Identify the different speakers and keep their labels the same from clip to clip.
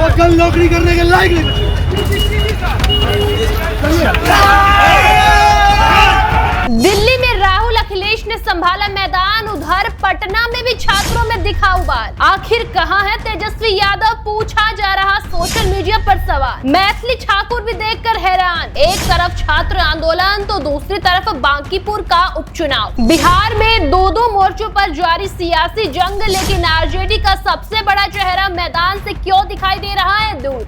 Speaker 1: वो कल नौकरी करने के लायक नहीं बचे।
Speaker 2: दिल्ली में राहुल अखिलेश ने संभाला मैदान, उधर पटना में भी छात्रों में दिखा उबाल। आखिर कहां है तेजस्वी यादव, पूछा जा रहा सोशल मीडिया पर सवाल। मैथिली ठाकुर भी देखकर हैरान। एक तरफ छात्र आंदोलन तो दूसरी तरफ बांकीपुर का उपचुनाव। बिहार में दो मोर्चों पर जारी सियासी जंग, लेकिन आरजेडी का सबसे बड़ा चेहरा मैदान से क्यों दिखाई दे रहा है दूर।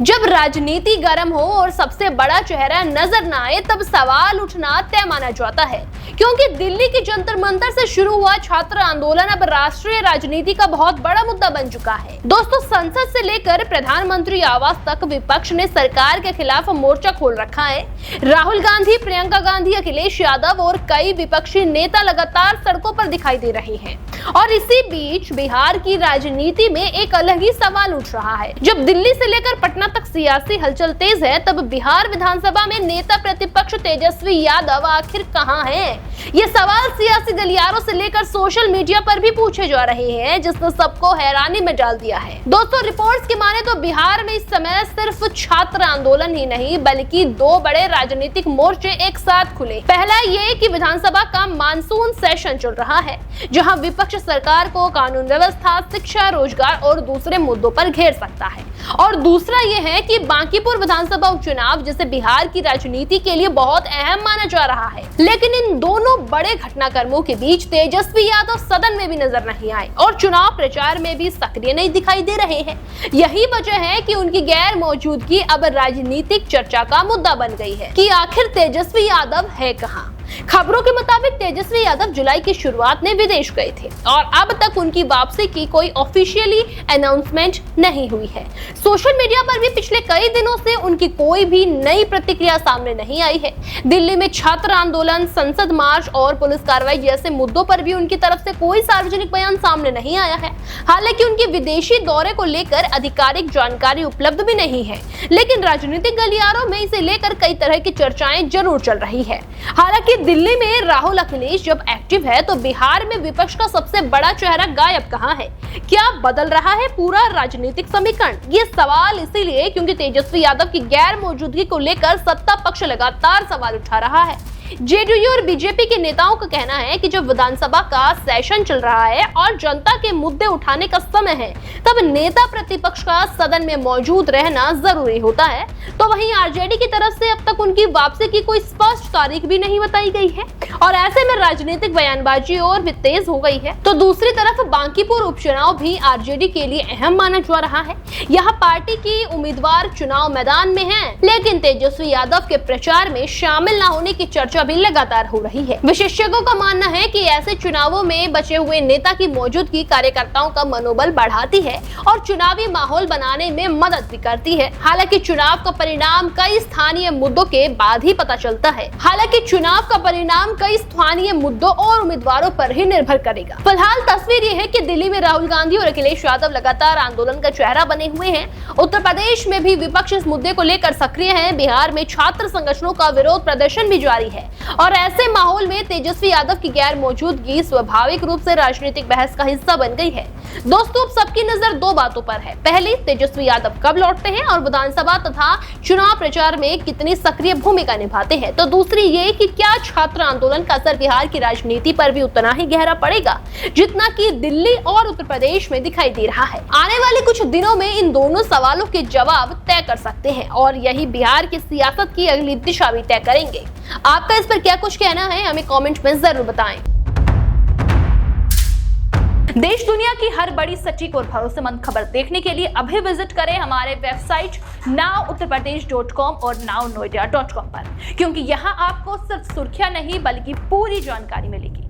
Speaker 2: जब राजनीति गर्म हो और सबसे बड़ा चेहरा नजर न आए तब सवाल उठना तय माना जाता है, क्योंकि दिल्ली की जंतर मंतर से शुरू हुआ छात्र आंदोलन अब राष्ट्रीय राजनीति का बहुत बड़ा मुद्दा बन चुका है। दोस्तों, संसद से लेकर प्रधानमंत्री आवास तक विपक्ष ने सरकार के खिलाफ मोर्चा खोल रखा है। राहुल गांधी, प्रियंका गांधी, अखिलेश यादव और कई विपक्षी नेता लगातार सड़कों पर दिखाई दे रहे हैं। और इसी बीच बिहार की राजनीति में एक अलग ही सवाल उठ रहा है। जब दिल्ली से लेकर पटना तक सियासी हलचल तेज है, तब बिहार विधानसभा में नेता प्रतिपक्ष तेजस्वी यादव आखिर कहां हैं? ये सवाल सियासी गलियारों से लेकर सोशल मीडिया पर भी पूछे जा रहे हैं, जिसने सबको हैरानी में डाल दिया है। दोस्तों, रिपोर्ट्स की माने तो बिहार में इस समय सिर्फ छात्र आंदोलन ही नहीं बल्कि दो बड़े राजनीतिक मोर्चे एक साथ खुले। पहला ये कि विधानसभा का मानसून सेशन चल रहा है, जहां विपक्ष सरकार को कानून व्यवस्था, शिक्षा, रोजगार और दूसरे मुद्दों पर घेर सकता है। और दूसरा ये है कि बांकीपुर विधानसभा उपचुनाव, जिसे बिहार की राजनीति के लिए बहुत अहम माना जा रहा है। लेकिन इन दोनों बड़े घटनाक्रमों के बीच तेजस्वी यादव सदन में भी नजर नहीं आए और चुनाव प्रचार में भी सक्रिय नहीं दिखाई दे रहे हैं। यही वजह है कि उनकी गैर मौजूदगी अब राजनीतिक चर्चा का मुद्दा बन गई है कि आखिर तेजस्वी यादव है कहां। खबरों के मुताबिक तेजस्वी यादव जुलाई की शुरुआत में विदेश गए थे और अब तक उनकी वापसी की कोई ऑफिशियली अनाउंसमेंट नहीं हुई है। सोशल मीडिया पर भी पिछले कई दिनों से उनकी कोई भी नई प्रतिक्रिया सामने नहीं आई है। दिल्ली में छात्र आंदोलन, संसद मार्च और पुलिस कार्रवाई जैसे मुद्दों पर भी उनकी तरफ से कोई सार्वजनिक बयान सामने नहीं आया है। हालांकि उनके विदेशी दौरे को लेकर आधिकारिक जानकारी उपलब्ध भी नहीं है, लेकिन राजनीतिक गलियारों में इसे लेकर कई तरह की चर्चाएं जरूर चल रही है। हालांकि दिल्ली में राहुल अखिलेश जब एक्टिव है तो बिहार में विपक्ष का सबसे बड़ा चेहरा गायब कहां है? क्या बदल रहा है पूरा राजनीतिक समीकरण? ये सवाल इसीलिए क्योंकि तेजस्वी यादव की गैर मौजूदगी को लेकर सत्ता पक्ष लगातार सवाल उठा रहा है। जेडीयू और बीजेपी के नेताओं का कहना है कि जब विधानसभा का सेशन चल रहा है और जनता के मुद्दे उठाने का समय है, तब नेता प्रतिपक्ष का सदन में मौजूद रहना जरूरी होता है। तो वहीं आरजेडी की तरफ से अब तक उनकी वापसी की कोई स्पष्ट तारीख भी नहीं बताई गई है और ऐसे में राजनीतिक बयानबाजी और भी तेज हो गई है। तो दूसरी तरफ बांकीपुर उपचुनाव भी आरजेडी के लिए अहम माना जा रहा है। यहाँ पार्टी की उम्मीदवार चुनाव मैदान में है, लेकिन तेजस्वी यादव के प्रचार में शामिल न होने की चर्चा भी लगातार हो रही है। विशेषज्ञों का मानना है कि ऐसे चुनावों में बचे हुए नेता की मौजूदगी कार्यकर्ताओं का मनोबल बढ़ाती है और चुनावी माहौल बनाने में मदद भी करती है। हालांकि चुनाव का परिणाम कई स्थानीय मुद्दों के बाद ही पता चलता है। और उम्मीदवारों पर ही निर्भर करेगा। फिलहाल तस्वीर ये है कि दिल्ली में राहुल गांधी और अखिलेश यादव लगातार आंदोलन का चेहरा बने हुए हैं। उत्तर प्रदेश में भी विपक्ष इस मुद्दे को लेकर सक्रिय है। बिहार में छात्र संगठनों का विरोध प्रदर्शन भी जारी है और ऐसे माहौल में तेजस्वी यादव की गैर मौजूदगी स्वाभाविक रूप से राजनीतिक बहस का हिस्सा बन गई है। दोस्तों, अब सबकी नजर दो बातों पर है। पहली, तेजस्वी यादव कब लौटते हैं और विधानसभा तथा चुनाव प्रचार में कितनी सक्रिय भूमिका निभाते हैं। तो दूसरी ये कि क्या छात्र आंदोलन का असर बिहार की राजनीति पर भी उतना ही गहरा पड़ेगा जितना कि दिल्ली और उत्तर प्रदेश में दिखाई दे रहा है। आने वाले कुछ दिनों में इन दोनों सवालों के जवाब तय कर सकते हैं और यही बिहार की सियासत की अगली दिशा भी तय करेंगे। आपका इस पर क्या कुछ कहना है, हमें कमेंट में जरूर बताएं। देश दुनिया की हर बड़ी, सटीक और भरोसेमंद खबर देखने के लिए अभी विजिट करें हमारे वेबसाइट nowuttarpradesh.com और nownoida.com पर, क्योंकि यहाँ आपको सिर्फ सुर्खियां नहीं बल्कि पूरी जानकारी मिलेगी।